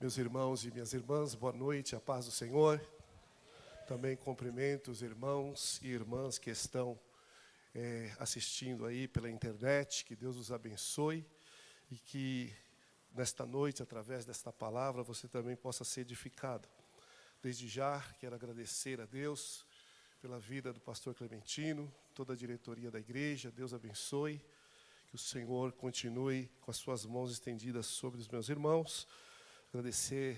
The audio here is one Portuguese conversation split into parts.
Meus irmãos e minhas irmãs, boa noite, a paz do Senhor. Também cumprimento os irmãos e irmãs que estão assistindo aí pela internet. Que Deus os abençoe e que nesta noite, através desta palavra, você também possa ser edificado. Desde já, quero agradecer a Deus pela vida do pastor Clementino, toda a diretoria da igreja. Deus abençoe, que o Senhor continue com as suas mãos estendidas sobre os meus irmãos. Agradecer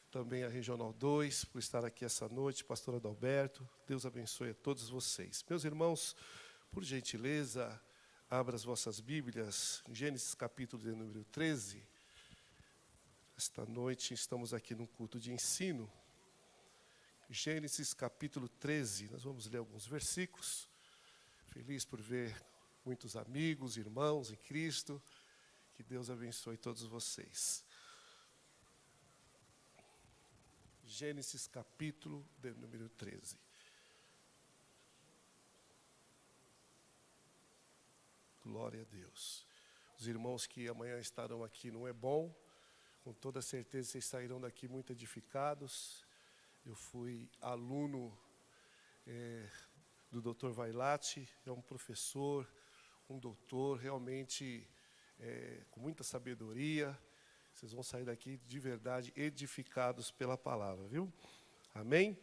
também a Regional 2 por estar aqui essa noite, pastor Adalberto. Deus abençoe a todos vocês. Meus irmãos, por gentileza, abra as vossas Bíblias, Gênesis capítulo de número 13. Esta noite estamos aqui num culto de ensino. Gênesis capítulo 13, nós vamos ler alguns versículos. Feliz por ver muitos amigos, irmãos em Cristo. Que Deus abençoe todos vocês. Gênesis capítulo de número 13. Glória a Deus. Os irmãos que amanhã estarão aqui não é bom. Com toda certeza vocês sairão daqui muito edificados. Eu fui aluno do Dr. Vailate, é um professor, um doutor, realmente com muita sabedoria. Vocês vão sair daqui de verdade edificados pela palavra, viu? Amém?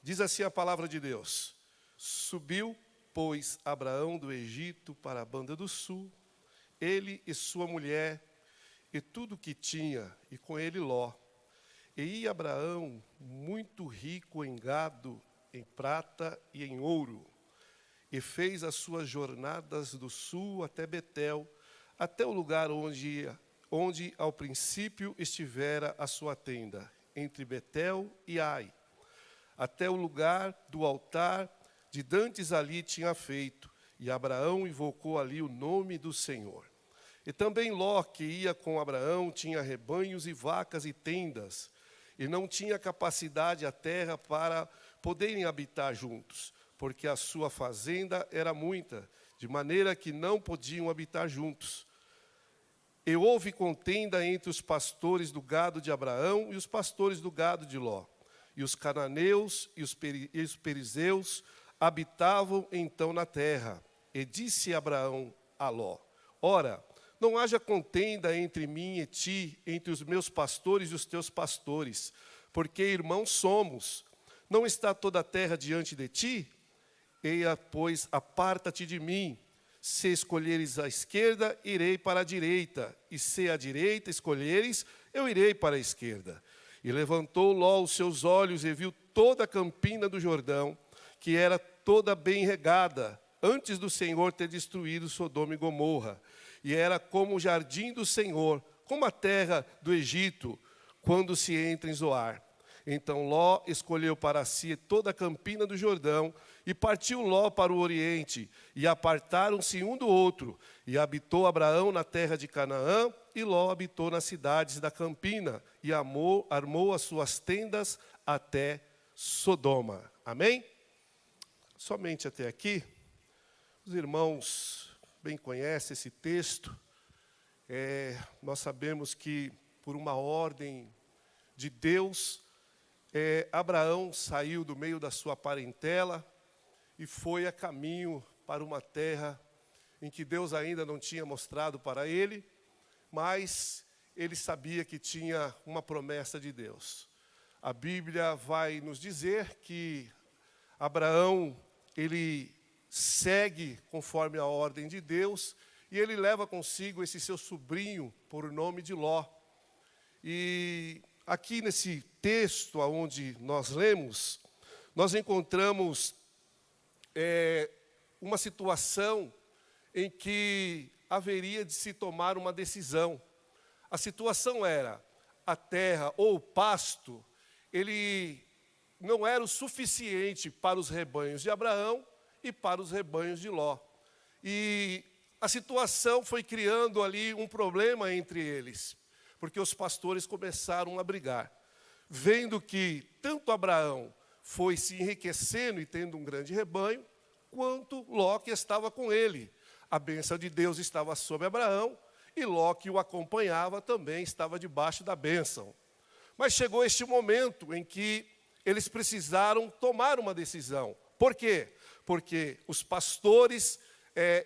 Diz assim a palavra de Deus: Subiu, pois, Abraão do Egito para a banda do sul, ele e sua mulher, e tudo o que tinha, e com ele Ló. E ia Abraão muito rico em gado, em prata e em ouro, e fez as suas jornadas do sul até Betel, até o lugar onde ao princípio estivera a sua tenda, entre Betel e Ai, até o lugar do altar de dantes ali tinha feito, e Abraão invocou ali o nome do Senhor. E também Ló, que ia com Abraão, tinha rebanhos e vacas e tendas, e não tinha capacidade a terra para poderem habitar juntos, porque a sua fazenda era muita, de maneira que não podiam habitar juntos. E houve contenda entre os pastores do gado de Abraão e os pastores do gado de Ló. E os cananeus e os perizeus habitavam então na terra. E disse Abraão a Ló: Ora, não haja contenda entre mim e ti, entre os meus pastores e os teus pastores, porque irmãos somos. Não está toda a terra diante de ti? Eia, pois, aparta-te de mim. Se escolheres a esquerda, irei para a direita, e se a direita escolheres, eu irei para a esquerda. E levantou Ló os seus olhos e viu toda a campina do Jordão, que era toda bem regada, antes do Senhor ter destruído Sodoma e Gomorra. E era como o jardim do Senhor, como a terra do Egito, quando se entra em Zoar. Então Ló escolheu para si toda a campina do Jordão, e partiu Ló para o oriente, e apartaram-se um do outro. E habitou Abraão na terra de Canaã, e Ló habitou nas cidades da campina, e armou as suas tendas até Sodoma. Amém? Somente até aqui. Os irmãos bem conhecem esse texto. Nós sabemos que, por uma ordem de Deus, Abraão saiu do meio da sua parentela e foi a caminho para uma terra em que Deus ainda não tinha mostrado para ele, mas ele sabia que tinha uma promessa de Deus. A Bíblia vai nos dizer que Abraão, ele segue conforme a ordem de Deus, e ele leva consigo esse seu sobrinho por nome de Ló. E aqui nesse texto onde nós lemos, nós encontramos uma situação em que haveria de se tomar uma decisão. A situação era, a terra ou o pasto, ele não era o suficiente para os rebanhos de Abraão e para os rebanhos de Ló. E a situação foi criando ali um problema entre eles, porque os pastores começaram a brigar. Vendo que tanto Abraão foi se enriquecendo e tendo um grande rebanho, quanto Ló que estava com ele. A bênção de Deus estava sobre Abraão, e Ló que o acompanhava também estava debaixo da bênção. Mas chegou este momento em que eles precisaram tomar uma decisão. Por quê? Porque os pastores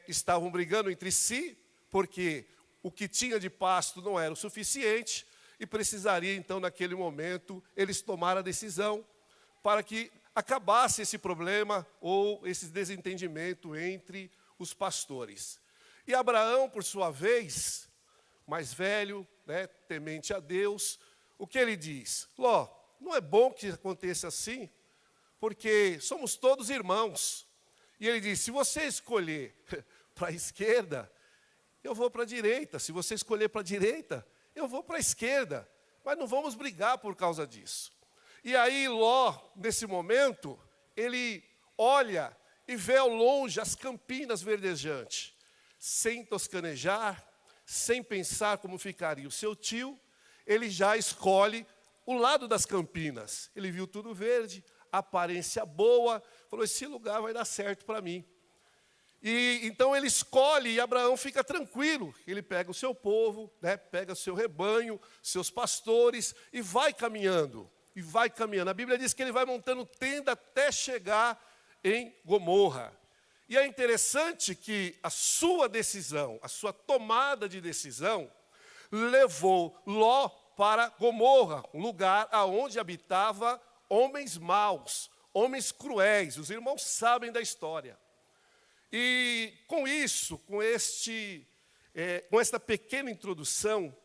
estavam brigando entre si, porque o que tinha de pasto não era o suficiente, e precisaria então naquele momento eles tomar a decisão para que acabasse esse problema ou esse desentendimento entre os pastores. E Abraão, por sua vez, mais velho, temente a Deus, o que ele diz? Ló, não é bom que aconteça assim, porque somos todos irmãos. E ele diz, se você escolher para a esquerda, eu vou para a direita. Se você escolher para a direita, eu vou para a esquerda. Mas não vamos brigar por causa disso. E aí Ló, nesse momento, ele olha e vê ao longe as campinas verdejantes. Sem toscanejar, sem pensar como ficaria o seu tio, ele já escolhe o lado das campinas. Ele viu tudo verde, aparência boa, falou, esse lugar vai dar certo para mim. E então ele escolhe e Abraão fica tranquilo. Ele pega o seu povo, pega o seu rebanho, seus pastores e vai caminhando. E vai caminhando. A Bíblia diz que ele vai montando tenda até chegar em Gomorra. E é interessante que a sua decisão, a sua tomada de decisão, levou Ló para Gomorra, um lugar onde habitava homens maus, homens cruéis. Os irmãos sabem da história. E com isso, com esta pequena introdução,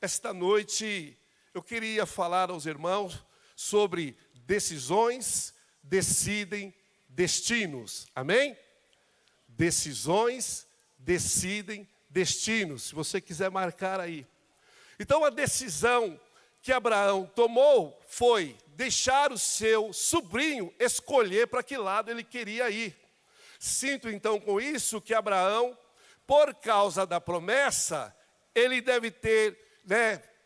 esta noite eu queria falar aos irmãos sobre decisões decidem destinos. Amém? Decisões decidem destinos. Se você quiser marcar aí. Então a decisão que Abraão tomou foi deixar o seu sobrinho escolher para que lado ele queria ir. Sinto então com isso que Abraão, por causa da promessa, ele deve ter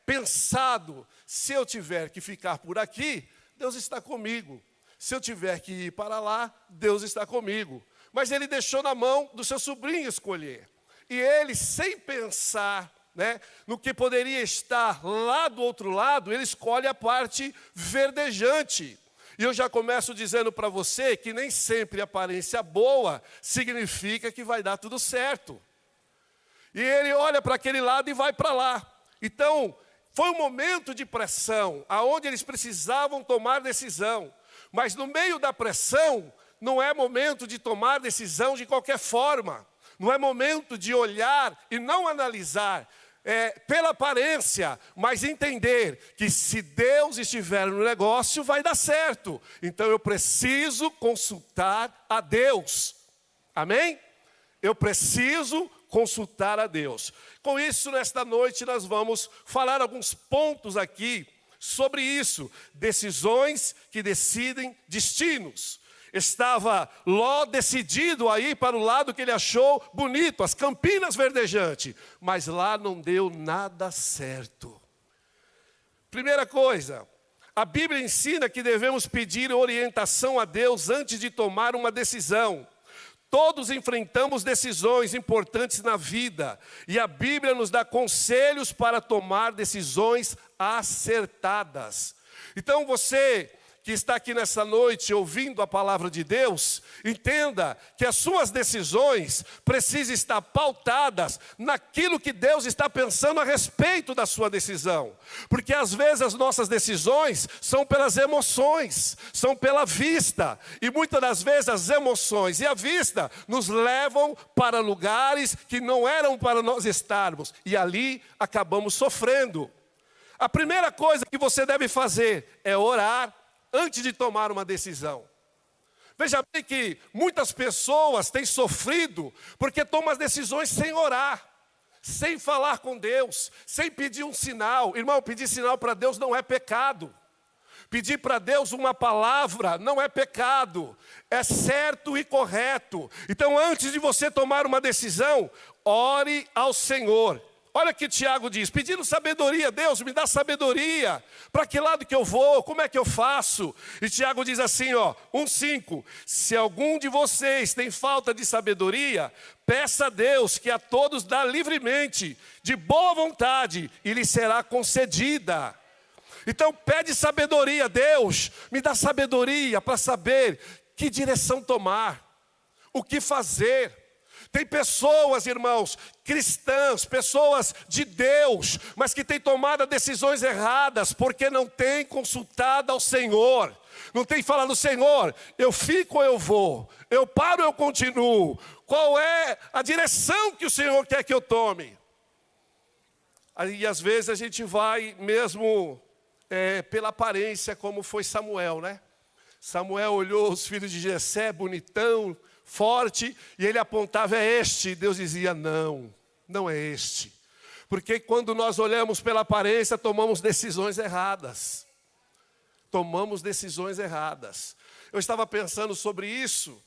pensado, se eu tiver que ficar por aqui, Deus está comigo. Se eu tiver que ir para lá, Deus está comigo. Mas ele deixou na mão do seu sobrinho escolher. E ele, sem pensar no que poderia estar lá do outro lado, ele escolhe a parte verdejante. E eu já começo dizendo para você que nem sempre aparência boa significa que vai dar tudo certo. E ele olha para aquele lado e vai para lá. Então, foi um momento de pressão, aonde eles precisavam tomar decisão. Mas no meio da pressão, não é momento de tomar decisão de qualquer forma. Não é momento de olhar e não analisar pela aparência, mas entender que se Deus estiver no negócio, vai dar certo. Então eu preciso consultar a Deus. Amém? Eu preciso consultar a Deus. Com isso, nesta noite, nós vamos falar alguns pontos aqui sobre isso. Decisões que decidem destinos. Estava Ló decidido a ir para o lado que ele achou bonito, as campinas verdejantes. Mas lá não deu nada certo. Primeira coisa, a Bíblia ensina que devemos pedir orientação a Deus antes de tomar uma decisão. Todos enfrentamos decisões importantes na vida. E a Bíblia nos dá conselhos para tomar decisões acertadas. Então você que está aqui nessa noite ouvindo a palavra de Deus, entenda que as suas decisões precisam estar pautadas naquilo que Deus está pensando a respeito da sua decisão. Porque às vezes as nossas decisões são pelas emoções, são pela vista. E muitas das vezes as emoções e a vista nos levam para lugares que não eram para nós estarmos. E ali acabamos sofrendo. A primeira coisa que você deve fazer é orar antes de tomar uma decisão. Veja bem que muitas pessoas têm sofrido porque tomam as decisões sem orar, sem falar com Deus, sem pedir um sinal. Irmão, pedir sinal para Deus não é pecado. Pedir para Deus uma palavra não é pecado, é certo e correto. Então, antes de você tomar uma decisão, ore ao Senhor. Olha o que Tiago diz, pedindo sabedoria, Deus me dá sabedoria, para que lado que eu vou, como é que eu faço? E Tiago diz assim, 1:5, se algum de vocês tem falta de sabedoria, peça a Deus que a todos dá livremente, de boa vontade, e lhe será concedida. Então pede sabedoria, Deus, me dá sabedoria para saber que direção tomar, o que fazer. Tem pessoas, irmãos, cristãs, pessoas de Deus, mas que têm tomado decisões erradas, porque não têm consultado ao Senhor. Não tem falado, Senhor, eu fico ou eu vou? Eu paro ou eu continuo? Qual é a direção que o Senhor quer que eu tome? Aí às vezes a gente vai mesmo pela aparência, como foi Samuel, né? Samuel olhou os filhos de Jessé, bonitão, forte, e ele apontava, é este. E Deus dizia, não, não é este. Porque quando nós olhamos pela aparência, tomamos decisões erradas. Tomamos decisões erradas. Eu estava pensando sobre isso,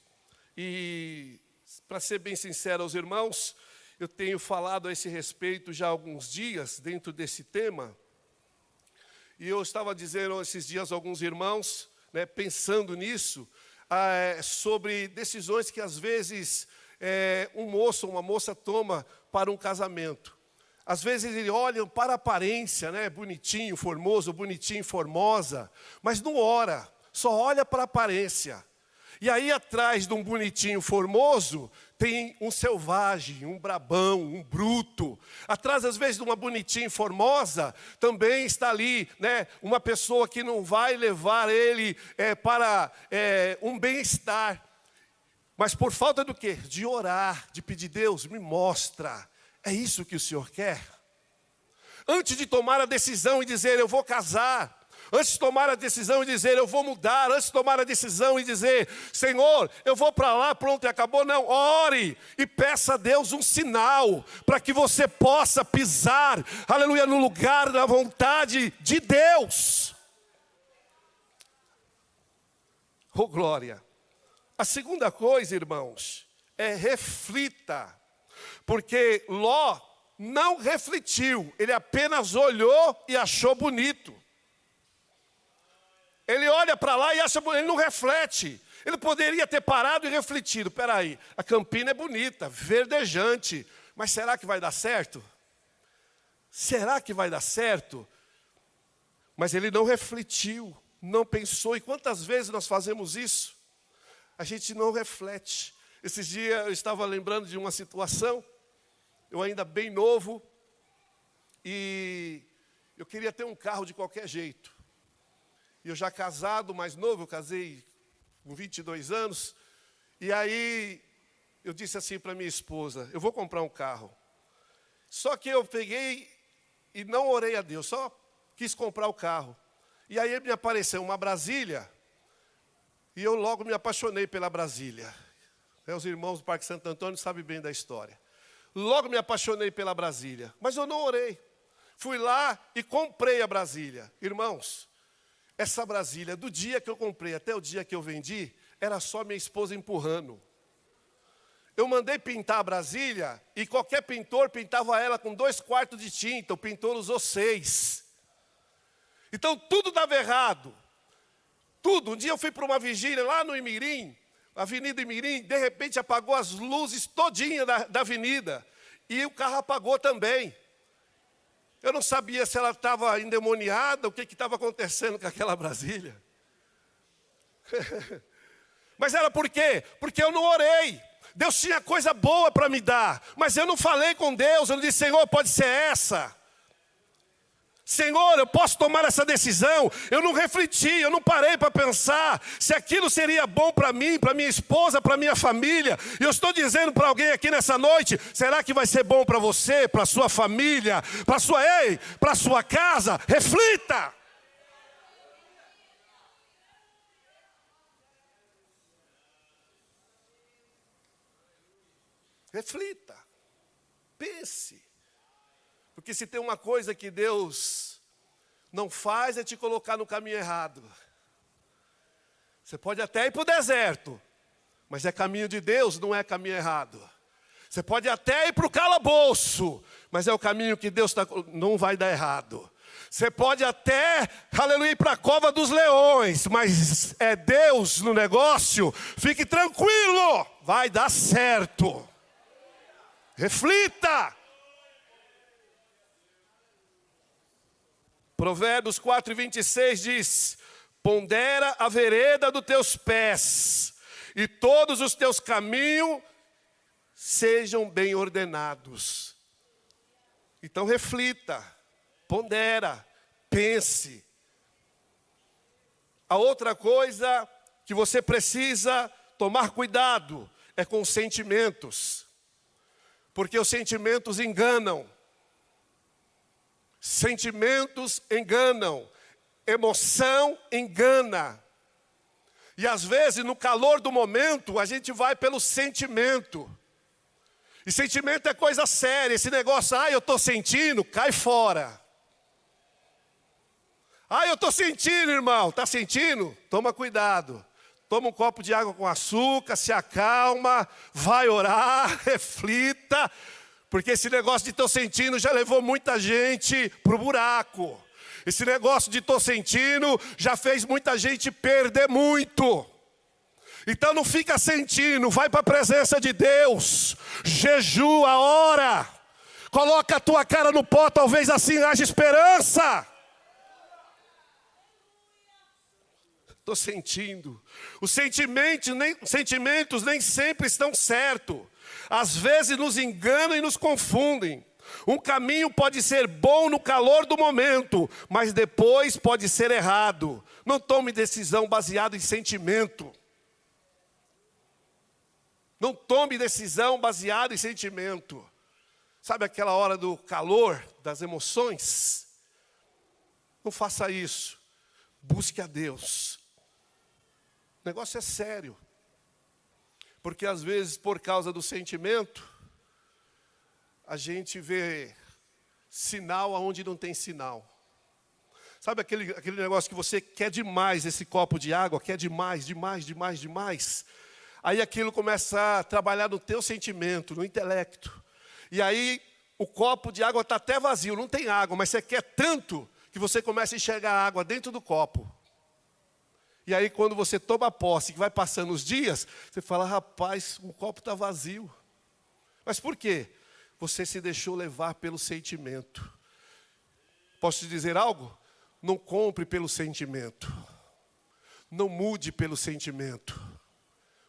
e para ser bem sincero aos irmãos, eu tenho falado a esse respeito já há alguns dias, dentro desse tema, e eu estava dizendo esses dias a alguns irmãos, né, pensando nisso, sobre decisões que às vezes um moço ou uma moça toma para um casamento. Às vezes eles olham para a aparência, né, bonitinho, formoso, bonitinho, formosa, mas não ora, só olha para a aparência. E aí atrás de um bonitinho formoso, tem um selvagem, um brabão, um bruto. Atrás, às vezes, de uma bonitinha formosa, também está ali, né, uma pessoa que não vai levar ele para um bem-estar. Mas por falta do quê? De orar, de pedir, Deus, me mostra. É isso que o Senhor quer? Antes de tomar a decisão e dizer, eu vou casar. Antes de tomar a decisão e dizer, eu vou mudar. Antes de tomar a decisão e dizer, Senhor, eu vou para lá, pronto, e acabou. Não, ore e peça a Deus um sinal, para que você possa pisar, aleluia, no lugar da vontade de Deus. Oh, glória. A segunda coisa, irmãos, é reflita. Porque Ló não refletiu, ele apenas olhou e achou bonito. Ele olha para lá e acha bonito, ele não reflete. Ele poderia ter parado e refletido. Espera aí, a campina é bonita, verdejante, mas será que vai dar certo? Será que vai dar certo? Mas ele não refletiu, não pensou. E quantas vezes nós fazemos isso? A gente não reflete. Esses dias eu estava lembrando de uma situação, eu ainda bem novo, e eu queria ter um carro de qualquer jeito. E eu já casado, mais novo, eu casei com 22 anos, e aí eu disse assim para minha esposa, eu vou comprar um carro. Só que eu peguei e não orei a Deus, só quis comprar o carro. E aí me apareceu uma Brasília, e eu logo me apaixonei pela Brasília. Os irmãos do Parque Santo Antônio sabem bem da história. Logo me apaixonei pela Brasília, mas eu não orei. Fui lá e comprei a Brasília. Irmãos, essa Brasília, do dia que eu comprei até o dia que eu vendi, era só minha esposa empurrando. Eu mandei pintar a Brasília e qualquer pintor pintava ela com 2 quartos de tinta. O pintor usou 6. Então tudo dava errado. Tudo. Um dia eu fui para uma vigília lá no Imirim, Avenida Imirim, de repente apagou as luzes todinha da avenida. E o carro apagou também. Eu não sabia se ela estava endemoniada, o que estava acontecendo com aquela Brasília. Mas era por quê? Porque eu não orei. Deus tinha coisa boa para me dar, mas eu não falei com Deus, eu não disse, Senhor, pode ser essa. Senhor, eu posso tomar essa decisão? Eu não refleti, eu não parei para pensar se aquilo seria bom para mim, para minha esposa, para minha família. E eu estou dizendo para alguém aqui nessa noite, será que vai ser bom para você, para sua família, para sua casa? Reflita! Reflita, pense. Porque se tem uma coisa que Deus não faz é te colocar no caminho errado. Você pode até ir para o deserto, mas é caminho de Deus, não é caminho errado. Você pode até ir para o calabouço, mas é o caminho que Deus está, não vai dar errado. Você pode até, aleluia, ir para a cova dos leões, mas é Deus no negócio, fique tranquilo, vai dar certo. Reflita. Provérbios 4:26 diz: pondera a vereda dos teus pés, e todos os teus caminhos sejam bem ordenados. Então reflita, pondera, pense. A outra coisa que você precisa tomar cuidado é com os sentimentos, porque os sentimentos enganam. Sentimentos enganam, emoção engana. E às vezes no calor do momento a gente vai pelo sentimento. E sentimento é coisa séria, esse negócio, eu estou sentindo, cai fora. Eu estou sentindo, irmão, está sentindo? Toma cuidado. Toma um copo de água com açúcar, se acalma, vai orar, reflita. Porque esse negócio de estou sentindo já levou muita gente para o buraco. Esse negócio de estou sentindo já fez muita gente perder muito. Então não fica sentindo, vai para a presença de Deus. Jejua, ora. Coloca a tua cara no pó, talvez assim haja esperança. Estou sentindo. Os sentimentos nem sempre estão certos. Às vezes nos enganam e nos confundem. Um caminho pode ser bom no calor do momento, mas depois pode ser errado. Não tome decisão baseada em sentimento. Não tome decisão baseada em sentimento. Sabe aquela hora do calor, das emoções? Não faça isso. Busque a Deus. O negócio é sério. Porque às vezes, por causa do sentimento, a gente vê sinal onde não tem sinal. Sabe aquele negócio que você quer demais esse copo de água, quer demais. Aí aquilo começa a trabalhar no teu sentimento, no intelecto. E aí o copo de água está até vazio, não tem água, mas você quer tanto que você começa a enxergar a água dentro do copo. E aí quando você toma posse, que vai passando os dias, você fala, rapaz, o copo está vazio. Mas por quê? Você se deixou levar pelo sentimento. Posso te dizer algo? Não compre pelo sentimento. Não mude pelo sentimento.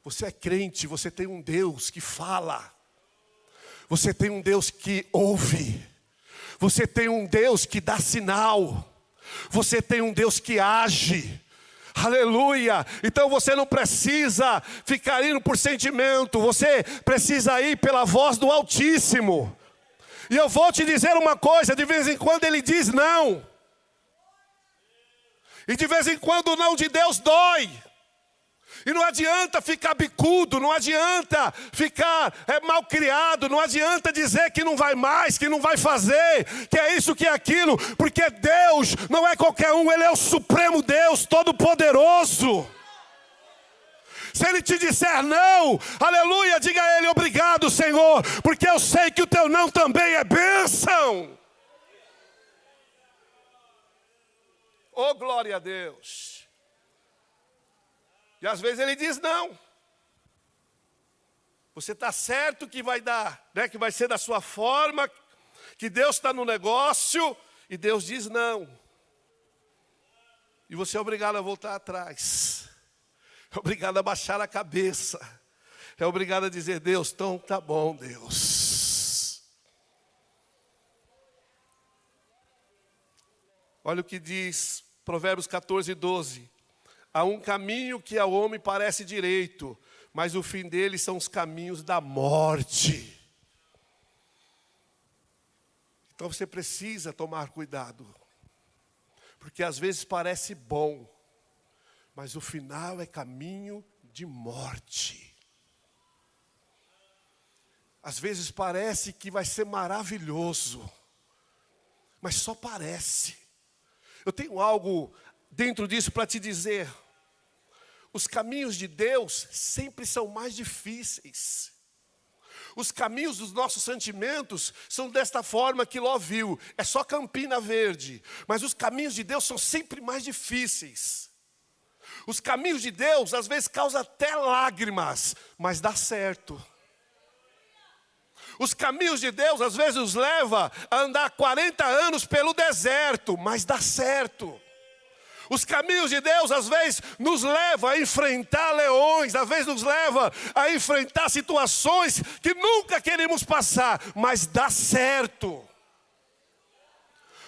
Você é crente, você tem um Deus que fala. Você tem um Deus que ouve. Você tem um Deus que dá sinal. Você tem um Deus que age. Aleluia! Então você não precisa ficar indo por sentimento, você precisa ir pela voz do Altíssimo. E eu vou te dizer uma coisa, de vez em quando Ele diz não. E de vez em quando o não de Deus dói. E não adianta ficar bicudo, não adianta ficar mal criado, não adianta dizer que não vai mais, que não vai fazer, que é isso, que é aquilo, porque Deus não é qualquer um, Ele é o Supremo Deus, Todo-Poderoso. Se Ele te disser não, aleluia, diga a Ele, obrigado, Senhor, porque eu sei que o teu não também é bênção. Oh, glória a Deus. E às vezes Ele diz não. Você está certo que vai dar, né, que vai ser da sua forma, que Deus está no negócio, e Deus diz não. E você é obrigado a voltar atrás. É obrigado a baixar a cabeça. É obrigado a dizer, Deus, então tá bom, Deus. Olha o que diz Provérbios 14:12. Há um caminho que ao homem parece direito, mas o fim dele são os caminhos da morte. Então você precisa tomar cuidado. Porque às vezes parece bom, mas o final é caminho de morte. Às vezes parece que vai ser maravilhoso, mas só parece. Eu tenho algo dentro disso para te dizer. Os caminhos de Deus sempre são mais difíceis. Os caminhos dos nossos sentimentos são desta forma que Ló viu. É só Campina Verde. Mas os caminhos de Deus são sempre mais difíceis. Os caminhos de Deus às vezes causam até lágrimas, mas dá certo. Os caminhos de Deus às vezes nos levam a andar 40 anos pelo deserto, mas dá certo. Os caminhos de Deus às vezes nos levam a enfrentar leões, às vezes nos levam a enfrentar situações que nunca queremos passar, mas dá certo.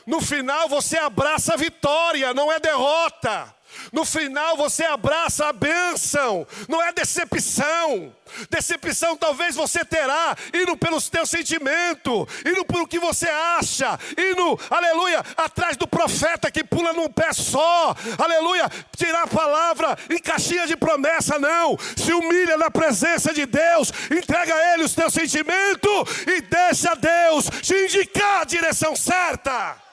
No final você abraça a vitória, não é derrota. No final você abraça a bênção, não é decepção. Decepção talvez você terá, indo pelos teus sentimentos, indo pelo que você acha, indo, aleluia, atrás do profeta que pula num pé só, aleluia, tirar a palavra em caixinha de promessa, não. Se humilha na presença de Deus, entrega a Ele os teus sentimentos e deixa Deus te indicar a direção certa.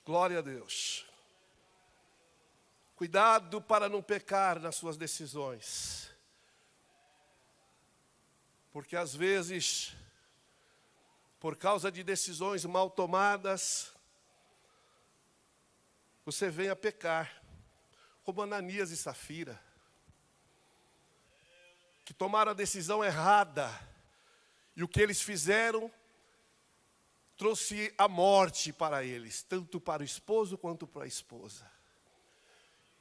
Glória a Deus. Cuidado para não pecar nas suas decisões. Porque às vezes, por causa de decisões mal tomadas, você vem a pecar. Como Ananias e Safira, que tomaram a decisão errada. E o que eles fizeram trouxe a morte para eles, tanto para o esposo quanto para a esposa.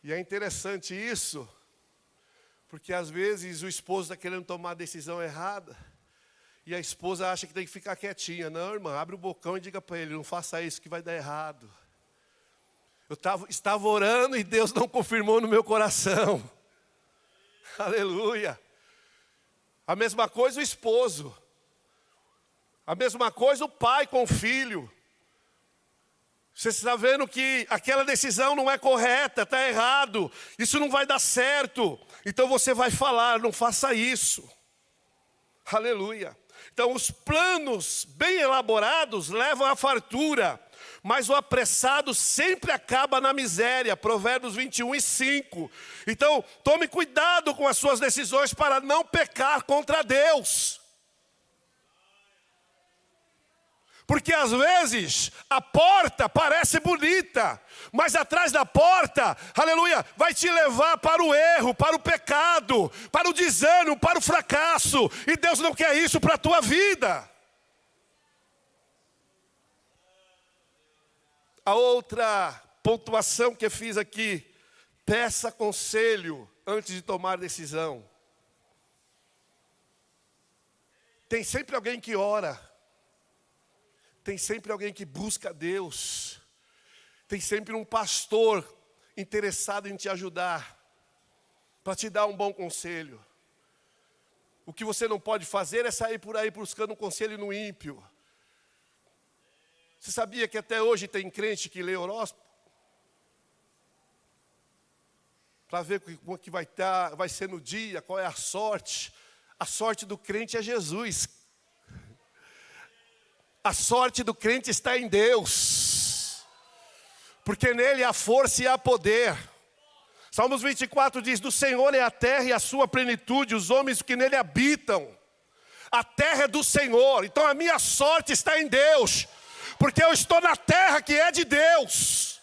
E é interessante isso, porque às vezes o esposo está querendo tomar a decisão errada, e a esposa acha que tem que ficar quietinha. Não, irmã, abre o bocão e diga para ele, não faça isso que vai dar errado. Eu estava orando e Deus não confirmou no meu coração. Aleluia. A mesma coisa o esposo. A mesma coisa o pai com o filho. Você está vendo que aquela decisão não é correta, está errado. Isso não vai dar certo. Então você vai falar, não faça isso. Aleluia. Então os planos bem elaborados levam à fartura. Mas o apressado sempre acaba na miséria. Provérbios 21:5. Então tome cuidado com as suas decisões para não pecar contra Deus. Porque às vezes a porta parece bonita, mas atrás da porta, aleluia, vai te levar para o erro, para o pecado, para o desânimo, para o fracasso. E Deus não quer isso para a tua vida. A outra pontuação que eu fiz aqui, peça conselho antes de tomar decisão. Tem sempre alguém que ora. Tem sempre alguém que busca Deus. Tem sempre um pastor interessado em te ajudar, para te dar um bom conselho. O que você não pode fazer é sair por aí buscando um conselho no ímpio. Você sabia que até hoje tem crente que lê horóscopo? Para ver como que vai ser no dia, qual é a sorte. A sorte do crente é Jesus. A sorte do crente está em Deus, porque nele há força e há poder. Salmos 24 diz, do Senhor é a terra e a sua plenitude, os homens que nele habitam. A terra é do Senhor, então a minha sorte está em Deus, porque eu estou na terra que é de Deus.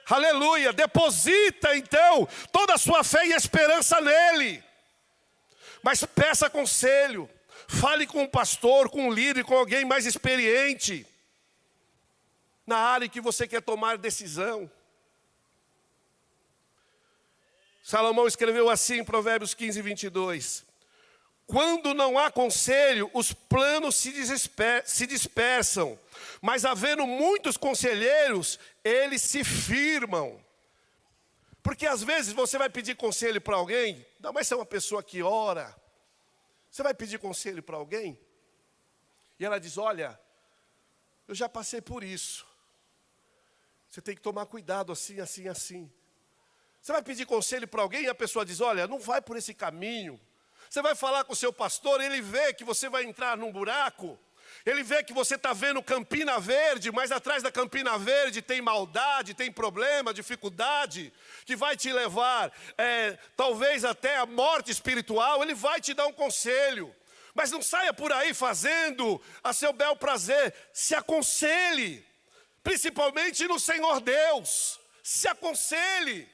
Aleluia, deposita então toda a sua fé e esperança nele. Mas peça conselho. Fale com um pastor, com um líder, com alguém mais experiente na área em que você quer tomar decisão. Salomão escreveu assim em Provérbios 15:22. Quando não há conselho, os planos se dispersam, mas havendo muitos conselheiros, eles se firmam. Porque às vezes você vai pedir conselho para alguém, ainda mais se é uma pessoa que ora. Você vai pedir conselho para alguém? E ela diz, olha, eu já passei por isso. Você tem que tomar cuidado assim, assim, assim. Você vai pedir conselho para alguém e a pessoa diz, olha, não vai por esse caminho. Você vai falar com o seu pastor, ele vê que você vai entrar num buraco. Ele vê que você está vendo Campina Verde, mas atrás da Campina Verde tem maldade, tem problema, dificuldade, que vai te levar, talvez até a morte espiritual. Ele vai te dar um conselho. Mas não saia por aí fazendo a seu bel prazer. Se aconselhe, principalmente no Senhor Deus. Se aconselhe.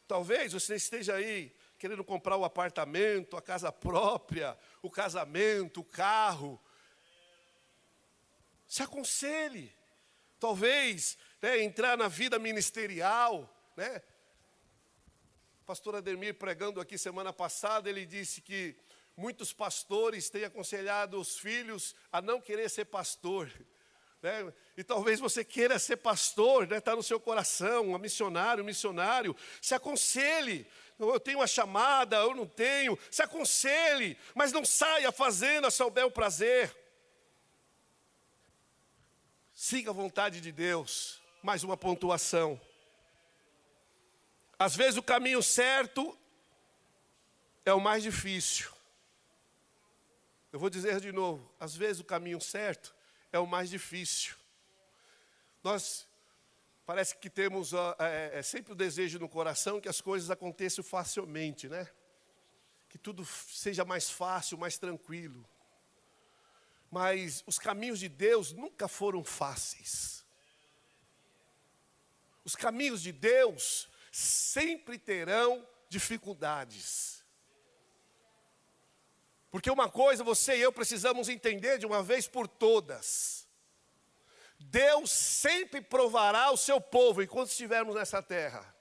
Talvez você esteja aí querendo comprar o apartamento, a casa própria, o casamento, o carro. Se aconselhe. Talvez, entrar na vida ministerial, né? O pastor Ademir, pregando aqui semana passada, ele disse que muitos pastores têm aconselhado os filhos a não querer ser pastor, né? E talvez você queira ser pastor, né? Está no seu coração, um missionário, se aconselhe. Eu tenho uma chamada, eu não tenho, se aconselhe, mas não saia fazendo a seu bel prazer. Siga a vontade de Deus. Mais uma pontuação. Às vezes o caminho certo é o mais difícil. Eu vou dizer de novo, às vezes o caminho certo é o mais difícil. Nós parece que temos sempre o desejo no coração que as coisas aconteçam facilmente, né? Que tudo seja mais fácil, mais tranquilo. Mas os caminhos de Deus nunca foram fáceis. Os caminhos de Deus sempre terão dificuldades. Porque uma coisa você e eu precisamos entender de uma vez por todas. Deus sempre provará o seu povo enquanto estivermos nessa terra.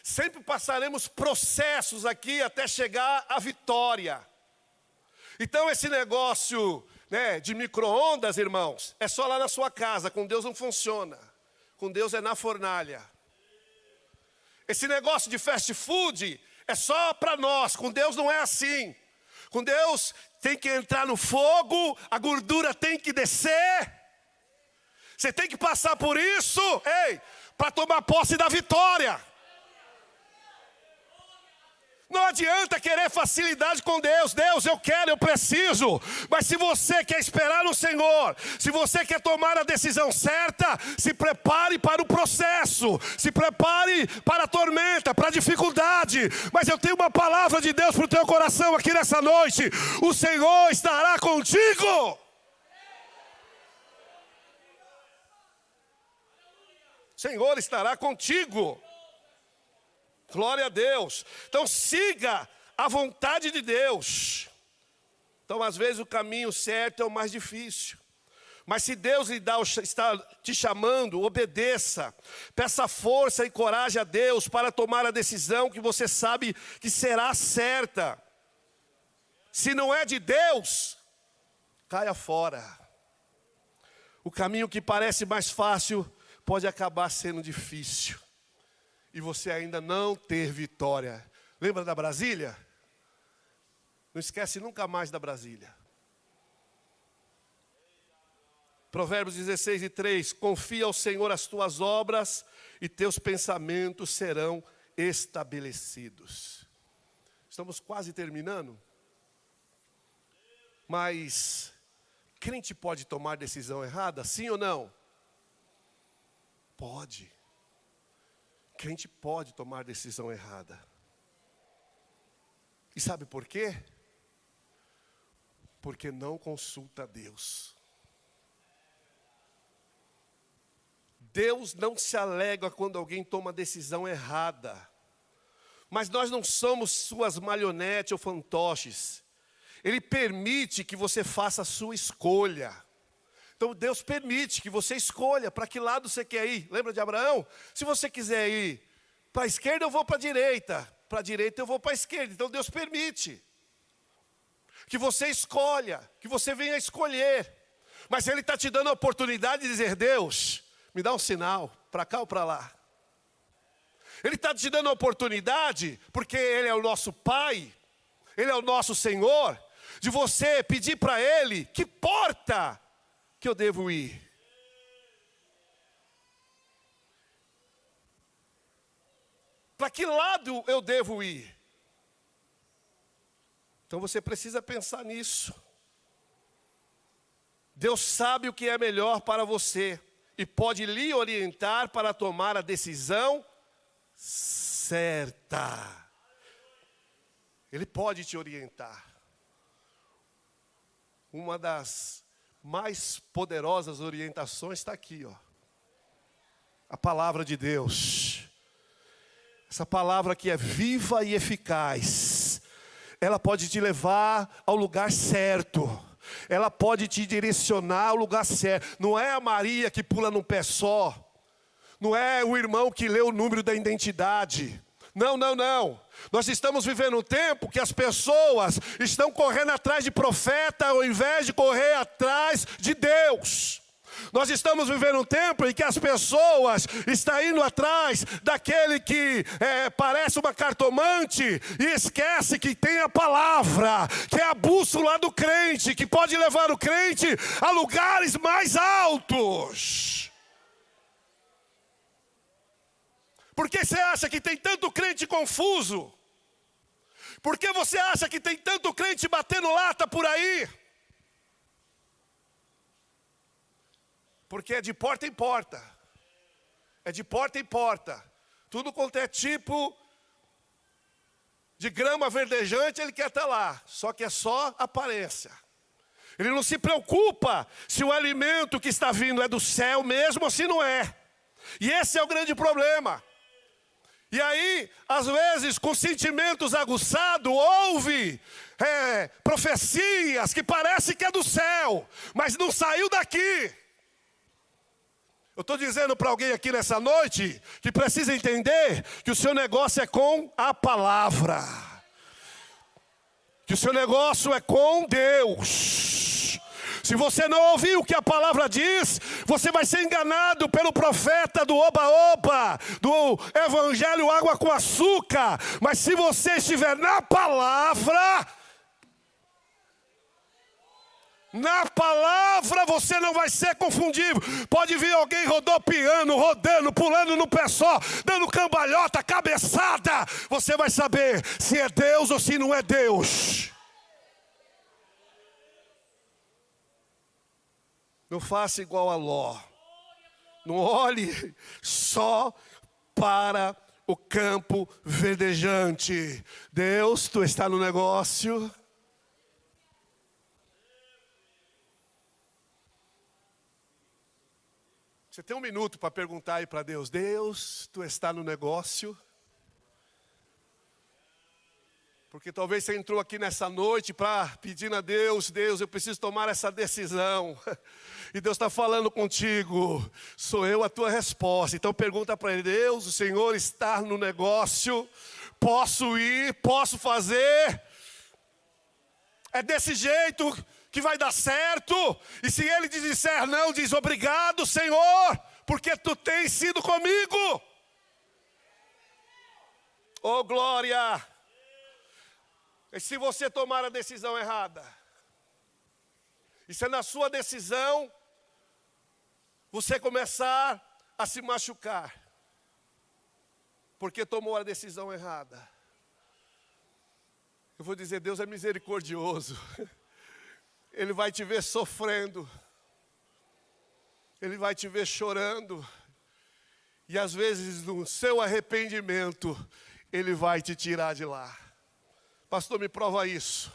Sempre passaremos processos aqui até chegar à vitória. Então esse negócio, né, de micro-ondas, irmãos, é só lá na sua casa, com Deus não funciona. Com Deus é na fornalha. Esse negócio de fast food é só para nós, com Deus não é assim. Com Deus tem que entrar no fogo, a gordura tem que descer. Você tem que passar por isso, para tomar posse da vitória. Não adianta querer facilidade com Deus. Deus, eu quero, eu preciso. Mas se você quer esperar no Senhor, se você quer tomar a decisão certa, se prepare para o processo. Se prepare para a tormenta, para a dificuldade. Mas eu tenho uma palavra de Deus para o teu coração aqui nessa noite. O Senhor estará contigo. O Senhor estará contigo. Glória a Deus. Então siga a vontade de Deus. Então às vezes o caminho certo é o mais difícil. Mas se Deus está te chamando, obedeça. Peça força e coragem a Deus para tomar a decisão que você sabe que será certa. Se não é de Deus, caia fora. O caminho que parece mais fácil pode acabar sendo difícil. E você ainda não ter vitória. Lembra da Brasília? Não esquece nunca mais da Brasília. Provérbios 16:3. Confia ao Senhor as tuas obras e teus pensamentos serão estabelecidos. Estamos quase terminando. Mas crente pode tomar decisão errada? Sim ou não? Pode. Crente pode tomar decisão errada. E sabe por quê? Porque não consulta Deus. Deus não se alegra quando alguém toma decisão errada. Mas nós não somos suas marionetes ou fantoches. Ele permite que você faça a sua escolha. Então Deus permite que você escolha para que lado você quer ir. Lembra de Abraão? Se você quiser ir para a esquerda, eu vou para a direita. Para a direita, eu vou para a esquerda. Então Deus permite que você escolha, que você venha escolher. Mas Ele está te dando a oportunidade de dizer: Deus, me dá um sinal, para cá ou para lá. Ele está te dando a oportunidade, porque Ele é o nosso Pai, Ele é o nosso Senhor, de você pedir para Ele que porta que eu devo ir. Para que lado eu devo ir? Então você precisa pensar nisso. Deus sabe o que é melhor para você e pode lhe orientar para tomar a decisão certa. Ele pode te orientar. Uma das mais poderosas orientações está aqui, ó. A palavra de Deus. Essa palavra que é viva e eficaz, ela pode te levar ao lugar certo. Ela pode te direcionar ao lugar certo. Não é a Maria que pula num pé só. Não é o irmão que lê o número da identidade. Não, não, não. Nós estamos vivendo um tempo que as pessoas estão correndo atrás de profeta ao invés de correr atrás de Deus. Nós estamos vivendo um tempo em que as pessoas estão indo atrás daquele que parece uma cartomante e esquece que tem a palavra, que é a bússola do crente, que pode levar o crente a lugares mais altos. Por que você acha que tem tanto crente confuso? Por que você acha que tem tanto crente batendo lata por aí? Porque é de porta em porta. É de porta em porta. Tudo quanto é tipo de grama verdejante, ele quer estar lá. Só que é só aparência. Ele não se preocupa se o alimento que está vindo é do céu mesmo ou se não é. E esse é o grande problema. E aí, às vezes, com sentimentos aguçados, ouve profecias que parece que é do céu, mas não saiu daqui. Eu estou dizendo para alguém aqui nessa noite que precisa entender que o seu negócio é com a palavra. Que o seu negócio é com Deus. Se você não ouvir o que a palavra diz, você vai ser enganado pelo profeta do oba-oba, do evangelho água com açúcar. Mas se você estiver na palavra você não vai ser confundido. Pode vir alguém rodopiando, rodando, pulando no pé só, dando cambalhota, cabeçada. Você vai saber se é Deus ou se não é Deus. Não faça igual a Ló. Não olhe só para o campo verdejante. Deus, tu está no negócio. Você tem um minuto para perguntar aí para Deus. Deus, tu está no negócio? Porque talvez você entrou aqui nessa noite para pedir a Deus, Deus, eu preciso tomar essa decisão. E Deus está falando contigo, sou eu a tua resposta. Então pergunta para Ele, Deus, o Senhor está no negócio? Posso ir? Posso fazer? É desse jeito que vai dar certo? E se Ele te disser não, diz obrigado, Senhor, porque tu tens sido comigo. Oh glória! E se você tomar a decisão errada? E se na sua decisão você começar a se machucar? Porque tomou a decisão errada. Eu vou dizer, Deus é misericordioso. Ele vai te ver sofrendo. Ele vai te ver chorando. E às vezes no seu arrependimento, Ele vai te tirar de lá. Pastor, me prova isso.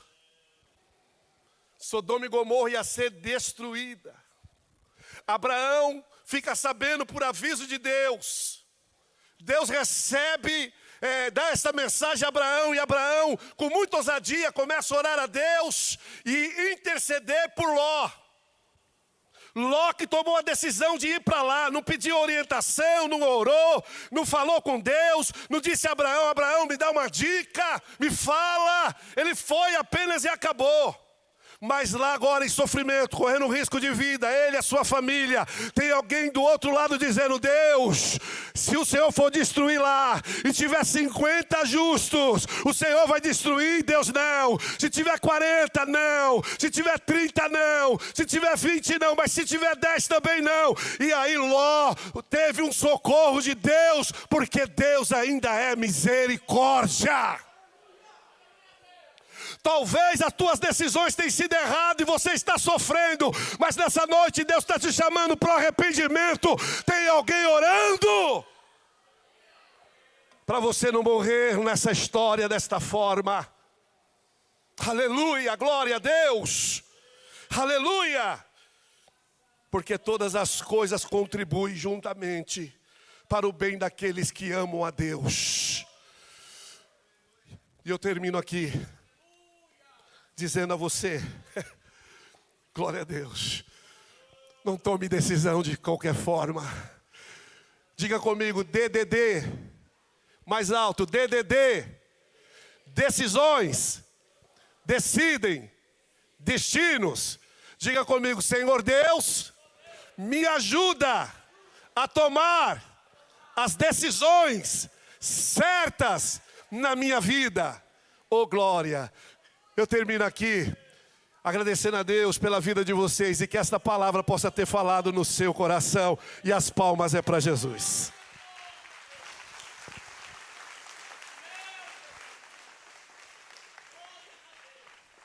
Sodoma e Gomorra ia ser destruída. Abraão fica sabendo por aviso de Deus. Deus recebe, dá essa mensagem a Abraão. E Abraão, com muita ousadia, começa a orar a Deus e interceder por Ló. Ló que tomou a decisão de ir para lá, não pediu orientação, não orou, não falou com Deus, não disse a Abraão, Abraão, me dá uma dica, me fala. Ele foi apenas e acabou. Mas lá agora em sofrimento, correndo risco de vida, ele e a sua família, tem alguém do outro lado dizendo, Deus, se o Senhor for destruir lá, e tiver 50 justos, o Senhor vai destruir? Deus, não. Se tiver 40, não. Se tiver 30, não. Se tiver 20, não. Mas se tiver 10 também não. E aí Ló teve um socorro de Deus, porque Deus ainda é misericórdia. Talvez as tuas decisões tenham sido erradas e você está sofrendo, mas nessa noite Deus está te chamando para o arrependimento. Tem alguém orando para você não morrer nessa história desta forma. Aleluia, glória a Deus. Aleluia. Porque todas as coisas contribuem juntamente para o bem daqueles que amam a Deus. E eu termino aqui dizendo a você, glória a Deus, não tome decisão de qualquer forma. Diga comigo, DDD, mais alto, DDD, decisões, decidem, destinos. Diga comigo, Senhor Deus, me ajuda a tomar as decisões certas na minha vida. Oh glória, eu termino aqui agradecendo a Deus pela vida de vocês e que esta palavra possa ter falado no seu coração. E as palmas é para Jesus.